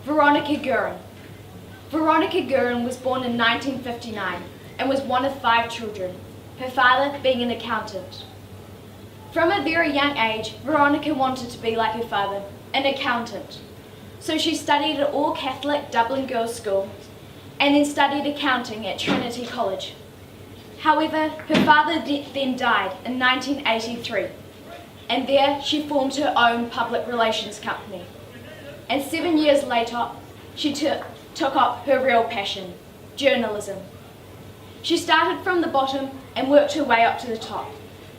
Veronica Guerin. Veronica Guerin was born in 1959 and was one of 5 children, her father being an accountant. From a very young age, Veronica wanted to be like her father, an accountant. So she studied at all-Catholic Dublin Girls' School and then studied accounting at Trinity College. However, her father then died in 1983, and there she formed her own public relations company. And 7 years later, she took up her real passion, journalism. She started from the bottom and worked her way up to the top,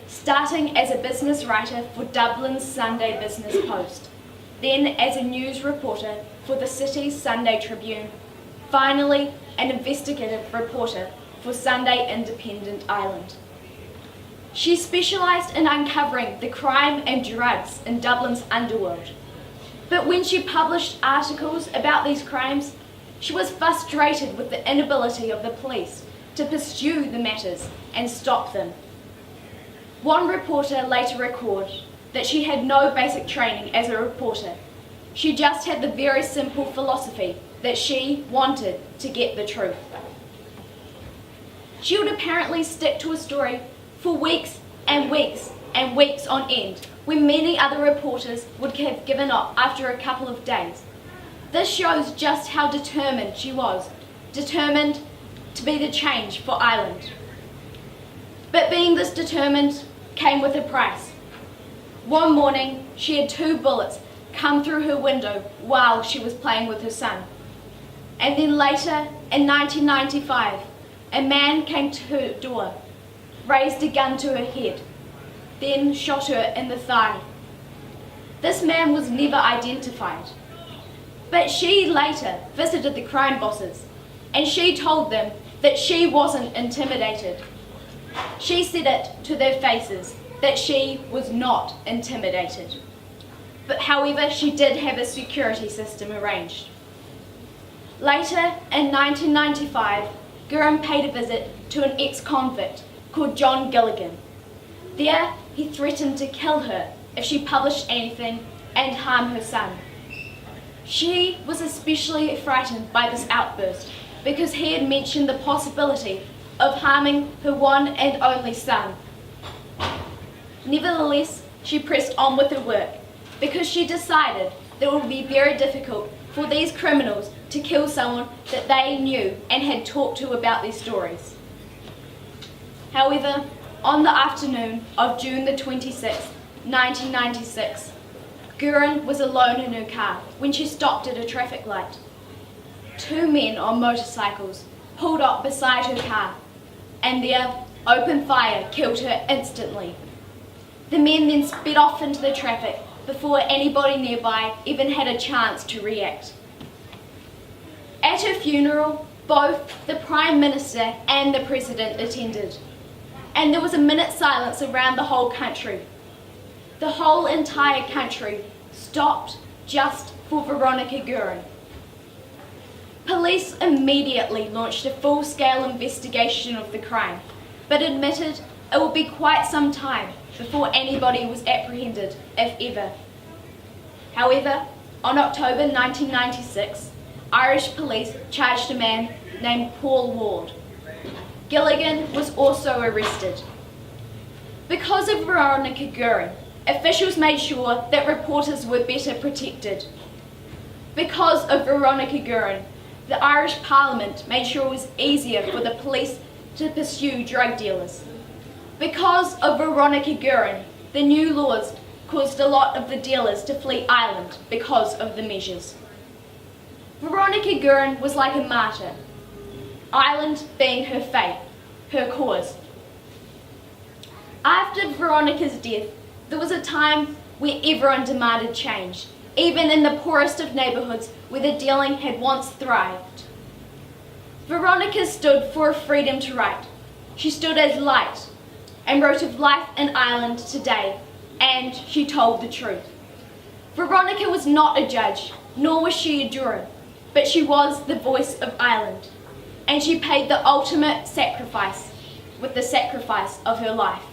starting as a business writer for Dublin's Sunday Business Post, then as a news reporter for the city's Sunday Tribune, finally an investigative reporter for Sunday Independent Ireland. She specialised in uncovering the crime and drugs in Dublin's underworld. But when she published articles about these crimes, she was frustrated with the inability of the police to pursue the matters and stop them. One reporter later recalled that she had no basic training as a reporter. She just had the very simple philosophy that she wanted to get the truth. She would apparently stick to a story for weeks and weeks and weeks on end, when many other reporters would have given up after a couple of days. This shows just how determined she was, determined to be the change for Ireland. But being this determined came with a price. One morning, she had 2 bullets come through her window while she was playing with her son. And then later, in 1995, a man came to her door, raised a gun to her head, then shot her in the thigh. This man was never identified, but she later visited the crime bosses, and she told them that she wasn't intimidated. She said it to their faces that she was not intimidated. But however, she did have a security system arranged. Later, in 1995, Guerin paid a visit to an ex-convict called John Gilligan. There, he threatened to kill her if she published anything and harm her son. She was especially frightened by this outburst because he had mentioned the possibility of harming her one and only son. Nevertheless, she pressed on with her work because she decided that it would be very difficult for these criminals to kill someone that they knew and had talked to about their stories. However, on the afternoon of June the 26th, 1996, Guerin was alone in her car when she stopped at a traffic light. 2 men on motorcycles pulled up beside her car, and their open fire killed her instantly. The men then sped off into the traffic before anybody nearby even had a chance to react. At her funeral, both the Prime Minister and the President attended, and there was a minute's silence around the whole country. The whole entire country stopped just for Veronica Guerin. Police immediately launched a full-scale investigation of the crime, but admitted it would be quite some time before anybody was apprehended, if ever. However, on October 1996, Irish police charged a man named Paul Ward. Gilligan was also arrested. Because of Veronica Guerin, officials made sure that reporters were better protected. Because of Veronica Guerin, the Irish Parliament made sure it was easier for the police to pursue drug dealers. Because of Veronica Guerin, the new laws caused a lot of the dealers to flee Ireland because of the measures. Veronica Guerin was like a martyr, Ireland being her faith, her cause. After Veronica's death, there was a time where everyone demanded change, even in the poorest of neighbourhoods where the dealing had once thrived. Veronica stood for a freedom to write. She stood as light and wrote of life in Ireland today, and she told the truth. Veronica was not a judge, nor was she a juror, but she was the voice of Ireland, and she paid the ultimate sacrifice with the sacrifice of her life.